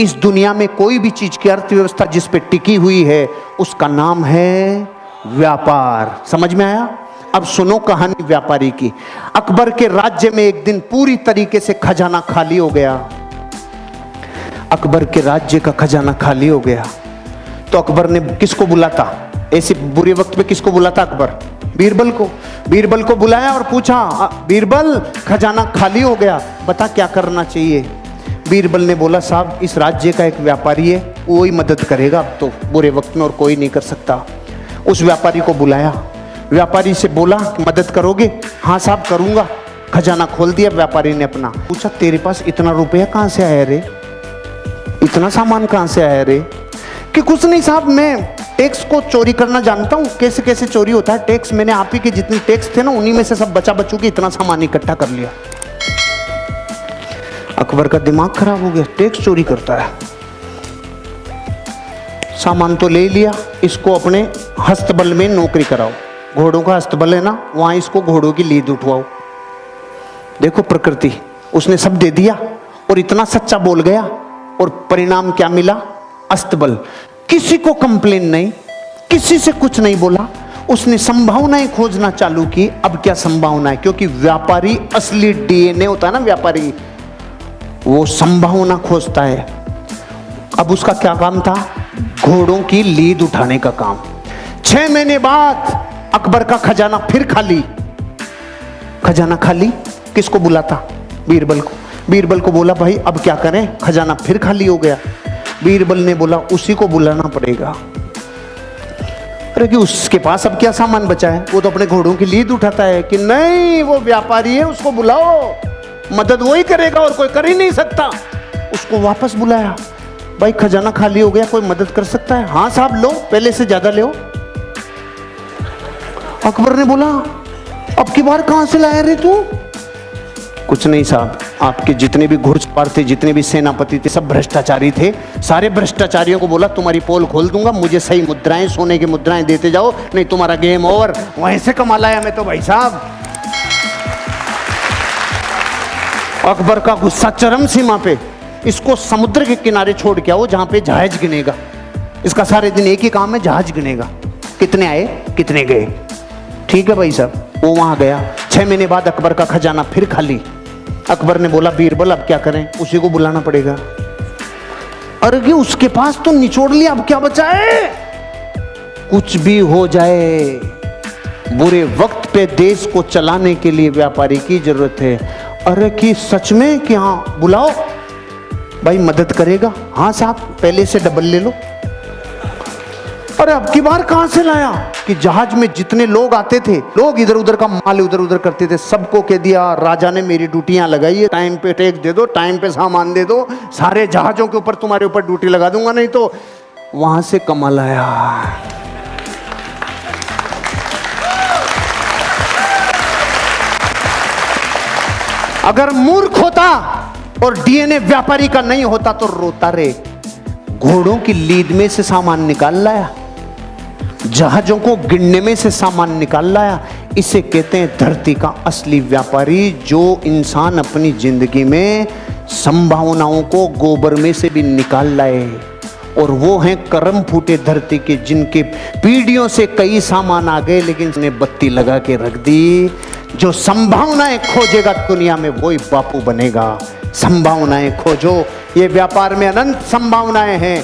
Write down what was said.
इस दुनिया में कोई भी चीज की अर्थव्यवस्था जिस पे टिकी हुई है उसका नाम है व्यापार। समझ में आया? अब सुनो कहानी व्यापारी की। अकबर के राज्य में एक दिन पूरी तरीके से खजाना खाली हो गया। अकबर के राज्य का खजाना खाली हो गया तो अकबर ने किसको बुलाता? ऐसे बुरे वक्त में किसको बुलाता अकबर? बीरबल को। बीरबल को बुलाया और पूछा, बीरबल खजाना खाली हो गया, बता क्या करना चाहिए? बीरबल ने बोला, साहब इस राज्य का एक व्यापारी है, वो ही मदद करेगा अब तो बुरे वक्त में, और कोई नहीं कर सकता। उस व्यापारी को बुलाया, व्यापारी से बोला मदद करोगे? हाँ साहब करूंगा। खजाना खोल दिया व्यापारी ने अपना। पूछा, तेरे पास इतना रुपया कहाँ से आया रे? इतना सामान कहाँ से आया रे? कि कुछ नहीं साहब, मैं टैक्स को चोरी करना जानता हूँ, कैसे कैसे चोरी होता है टैक्स। मैंने आप ही के जितने टैक्स थे ना उन्हीं में से सब बचा बचू के इतना सामान इकट्ठा कर लिया। अकबर का दिमाग खराब हो गया, टैक्स चोरी करता है। सामान तो ले लिया, इसको अपने हस्तबल में नौकरी कराओ। घोड़ों का हस्तबल है ना, वहां इसको घोड़ों की लीद उठवाओ। देखो प्रकृति, उसने सब दे दिया और इतना सच्चा बोल गया, और परिणाम क्या मिला? अस्तबल। किसी को कंप्लेन नहीं, किसी से कुछ नहीं बोला, उसने संभावनाएं खोजना चालू की। अब क्या संभावनाएं? क्योंकि व्यापारी असली डीएनए होता है ना, व्यापारी वो संभावना खोजता है। अब उसका क्या काम था? घोड़ों की लीद उठाने का काम। 6 महीने बाद अकबर का खजाना फिर खाली। खजाना खाली, किसको बुलाता? बीरबल को। बीरबल को बोला, भाई अब क्या करें, खजाना फिर खाली हो गया। बीरबल ने बोला, उसी को बुलाना पड़ेगा। अरे कि उसके पास अब क्या सामान बचा है? वो तो अपने घोड़ों की लीद उठाता है। कि नहीं, वो व्यापारी है, उसको बुलाओ, मदद वो ही करेगा और कोई कर ही नहीं सकता। उसको वापस बुलाया, भाई खजाना खाली हो गया, कोई मदद कर सकता है? हाँ साहब लो, पहले से ज्यादा लो। अकबर ने बोला, अब की बार कहां से लाया रे तू? कुछ नहीं साहब, आपके जितने भी घुड़सवार थे, जितने भी सेनापति थे, सब भ्रष्टाचारी थे। सारे भ्रष्टाचारियों को बोला तुम्हारी पोल खोल दूंगा, मुझे सही मुद्राएं, सोने की मुद्राएं देते जाओ, नहीं तुम्हारा गेम ओवर। वहीं से कमा लाया मैं तो भाई साहब। अकबर का गुस्सा चरम सीमा पे। इसको समुद्र के किनारे छोड़ के आओ जहां पे जहाज गिनेगा। इसका सारे दिन एक ही काम है, जहाज गिनेगा, कितने आए कितने गए। ठीक है भाई साहब, वो वहां गया। 6 महीने बाद अकबर का खजाना फिर खाली। अकबर ने बोला, बीरबल अब क्या करें? उसी को बुलाना पड़ेगा। अरे कि उसके पास तो निचोड़ लिया, अब क्या बचा है? कुछ भी हो जाए, बुरे वक्त पे देश को चलाने के लिए व्यापारी की जरूरत है। अरे कि सच में? कि हाँ बुलाओ, भाई मदद करेगा? हाँ साहब, पहले से डबल ले लो। अरे अब की बार कहां से लाया? कि जहाज में जितने लोग आते थे, लोग इधर उधर का माल उधर उधर करते थे, सबको कह दिया राजा ने मेरी ड्यूटियां लगाई है, टाइम पे टैक्स दे दो, टाइम पे सामान दे दो, सारे जहाजों के ऊपर तुम्हारे ऊपर ड्यूटी लगा दूंगा, नहीं तो। वहां से कमाल आया। अगर मूर्ख होता और डीएनए व्यापारी का नहीं होता तो रोता रे। घोड़ों की लीद में से सामान निकाल लाया, जहाजों को गिनने में से सामान निकाल लाया। इसे कहते हैं धरती का असली व्यापारी, जो इंसान अपनी जिंदगी में संभावनाओं को गोबर में से भी निकाल लाए। और वो हैं करम फूटे धरती के, जिनके पीढ़ियों से कई सामान आ गए लेकिन उसने बत्ती लगा के रख दी। जो संभावनाएं खोजेगा दुनिया में वही बापू बनेगा। संभावनाएं खोजो, ये व्यापार में अनंत संभावनाएं हैं।